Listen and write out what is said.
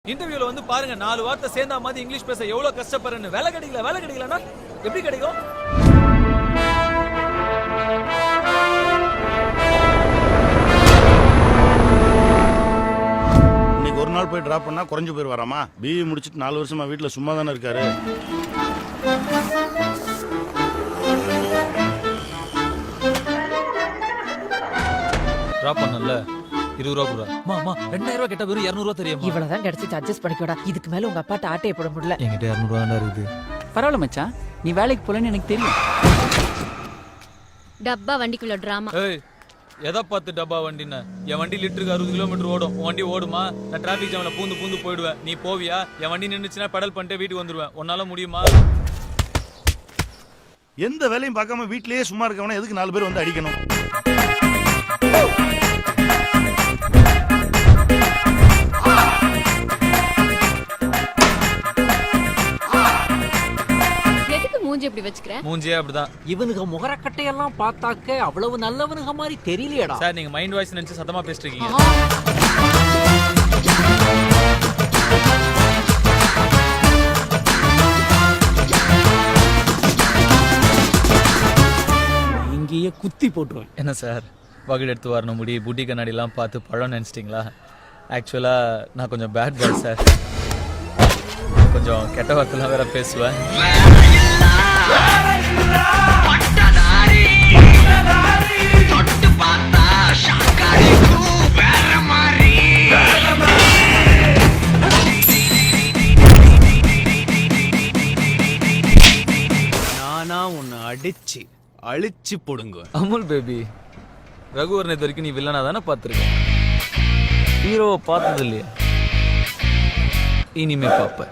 இன்டர்வியூல வந்து பாருங்க 4 வார்த்தை சேர்ந்தா மாதிரி இங்கிலீஷ் பேச எவ்வளவு கஷ்டப்படுறேன்னு. வேலை கிடைக்கலனா எப்படி கிடைக்கும்? இன்னைக்கு ஒரு நாள் போய் டிராப் பண்ணா குறைஞ்சு போய் வராமா? பிஇ முடிச்சிட்டு 4 வருஷமா வீட்டுல சும்மா தானே இருக்காரு. டிராப் பண்ணல 20 ரூபா கூட. மாமா 2000 ரூபா கேட்டா வெறும் 200 ரூபா தெரியுமா? இவ்வளவுதான் கிடைச்சிட்டு அட்ஜஸ்ட் பண்ணிக்கோடா. இதுக்கு மேல உங்க அப்பாட்ட ஆட்டையை போட முடியல. என்கிட்ட 200 ரூபா தான் இருக்குது. பரவாயில்ல மச்சான், நீ வேலைக்கு போலன்னு எனக்கு தெரியும். டப்பா வண்டிக்குள்ள டிராமா. ஏய் எதை பார்த்து டப்பா வண்டின்னு? என் வண்டி லிட்டருக்கு 60 கிலோமீட்டர் ஓடும். உன் வண்டி ஓடுமா? நான் டிராபிக் ஜாம்ல பூந்து போயிடுவேன். நீ போவியா? என் வண்டி நின்னுச்சுன்னா பெடல் பண்ணிட்டு வீட்டுக்கு வந்துருவேன். உன்னால முடியுமா? எந்த வேலையும் பார்க்காம வீட்லயே சும்மா இருக்கவன எதுக்கு 4 பேர் வந்து அடிக்கணும்? எதுக்கு மூஞ்சி இப்படி வச்சுக்கிறேன்? மூஞ்சியே அப்படிதான். இவனுங்க முகரக்கட்டையெல்லாம் பார்த்தாக்க அவ்வளவு நல்லவனுங்க மாதிரி தெரியலையடா. சார் நீங்க மைண்ட் வாய்ஸ் நினைச்சு சத்தமா பேசிட்டு இருக்கீங்க. இங்கேயே குத்தி போட்டுருவேன். என்ன சார் வகுடு எடுத்து வரணும் முடி புட்டி கண்ணாடிலாம் பார்த்து பழம் நினைச்சிட்டிங்களா? ஆக்சுவலா நான் கொஞ்சம் பேட் பாய் சார். கொஞ்சம் கெட்ட வார்த்தைலாம் வேற பேசுவேன். நானா உன்னை அடிச்சு அழிச்சு போடுங்க. அமுல் பேபி, ரகுவரன் இது வரைக்கும் நீ வில்லனா தானே பார்த்துருக்க, ஹீரோவை பார்த்தது இல்லையா? இனிமே பார்ப்ப.